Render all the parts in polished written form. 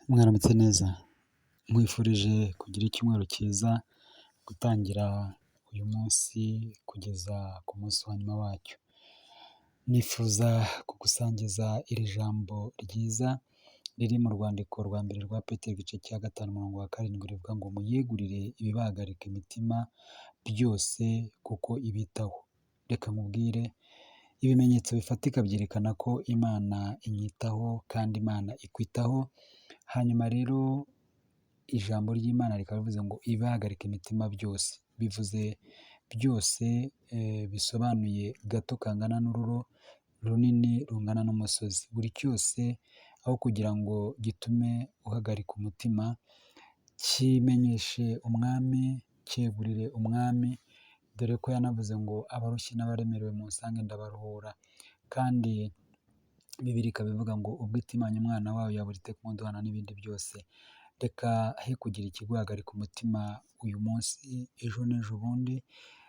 Mwaramutse neza, nkwifurije kugira icyumweru cyiza, gutangira uyu munsi kugeza ku munsi wa nyuma wacyo. Nifuza kugusangiza iri jambo ryiza riri mu rwandiko rwa mbere rwa Petero igice cya 5:7 rivuga ngo muyegurire ibibahagarika imitima byose kuko ibitaho. Reka nkubwire, ibimenyetso bifatika byerekana ko Imana inyitaho kandi Imana ikwitaho. Hanyuma rero ijambo ry'Imana rikaba rivuze ngo ibibahagarika imitima byose, bivuze byose bisobanuye gato kangana n'ururo, runini rungana n'umusozi. Buri cyose aho kugira ngo gitume uhagarika umutima, kimenyeshe umwami, cyegurire umwami, dore ko yanavuze ngo abarushye n'abaremerewe munsange ndabaruhura. Kandi Bibiliya ikaba ivuga ngo ubwo itimanya umwana wayo yabura iteka umuduhana n'ibindi byose. Reka he kugira ikiguhagarika umutima uyu munsi, ejo n'ejo bundi,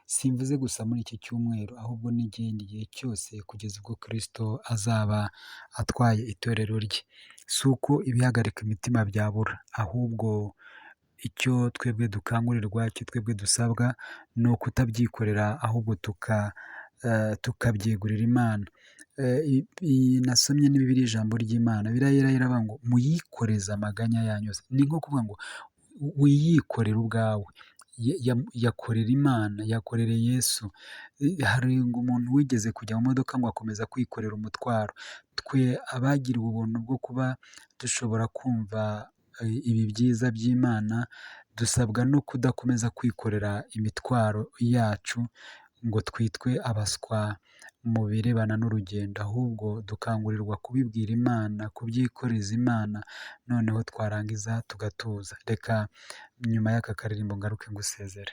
simvuze gusa muri iki cyumweru, ahubwo n'ikindi gihe cyose kugeza ubwo Kristo azaba atwaye itorero rye. Si uko ibihagarika imitima byabura, ahubwo icyo twebwe dukangurirwa, icyo twebwe dusabwa ni ukutabyikorera, ahubwo tukabyegurira Imana. Nasomye ni Bibiliya ijambo ry'Imana, biravuga ngo muyikoreze amaganya yanyu yose. Ni nko kuvuga ngo wiyikorere ubwawe, yakorera Imana, yakorere Yesu. Hari umuntu wigeze kujya mu modoka ngo akomeza kwikorera umutwaro. Twe abagiriwe ubuntu bwo kuba dushobora kumva ibi byiza by'Imana, dusabwa no kudakomeza kwikorera imitwaro yacu ngo twitwe abaswa mu birebana n'urugendo, ahubwo dukangurirwa kubibwira Imana, kubyikoreza Imana, noneho twarangiza tugatuza. Reka nyuma y'aka karirimbo ngaruke ngusezere.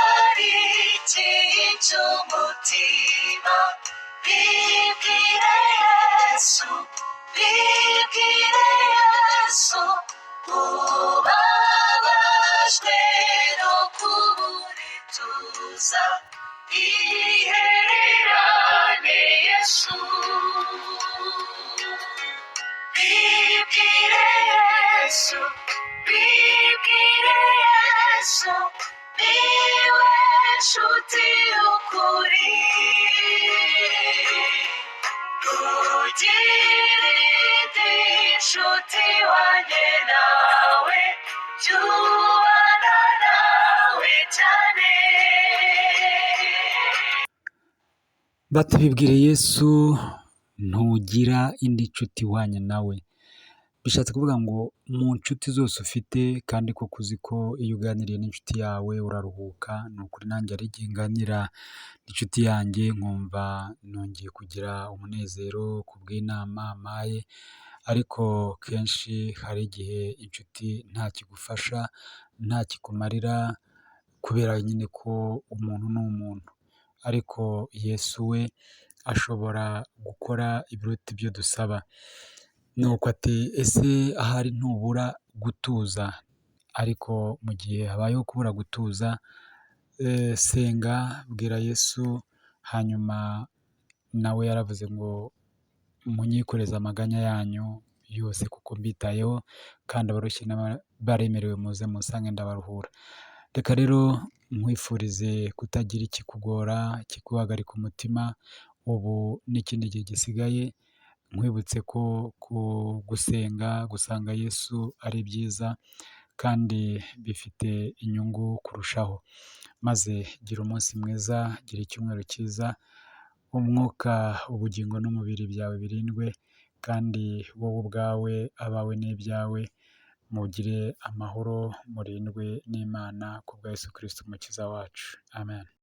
Suhagarike icy'umutima, bibwire Yesu, bibwire Yesu, ubabajwe no kubura ituza, ihererane Yesu. Bibwire Yesu, bibwire Yesu, niwe nshuti y'ukuri. Ntugire indi nshuti wanjye nawe, jya ubana nawe cyane. Bati bibwire Yesu, ntugira indi nshuti ihwanye nawe. Bishatse kuvuga ngo mu nshuti zose ufite, kandi koko uzi ko iyo uganiriye n'inshuti yawe uraruhuka. Ni ukuri nanjye hari igihe nganira n'inshuti yanjye nkumva nongeye kugira umunezero ku bw'inama ampaye, ariko kenshi hari igihe inshuti nta kigufasha, nta kikumarira, kubera nyine ko umuntu ni umuntu. Ariko Yesu we ashobora gukora ibiruta ibyo dusaba. Nuko ati ese ahari ntubura gutuza? Ariko mu gihe habayeho kubura gutuza, senga, bwira Yesu, hanyuma nawe yaravuze ngo munyikoreze amaganya yanyu yose kuko mbitayeho, kandi abarushye n'abaremerewe muze munsange ndabaruhura. Reka rero nkwifurize kutagira ikikugora, ikikuhagarika umutima, ubu n'ikindi gihe gisigaye. Nkwibutse ko gusenga, gusanga Yesu ari byiza kandi bifite inyungu kurushaho. Maze gira umunsi mwiza, gira icyumweru cyiza, umwuka, ubugingo n'umubiri byawe birindwe, kandi wowe ubwawe, abawe n'ibyawe, mugire amahoro, murindwe n'Imana ku bwa Yesu Kristo umukiza wacu. Amen.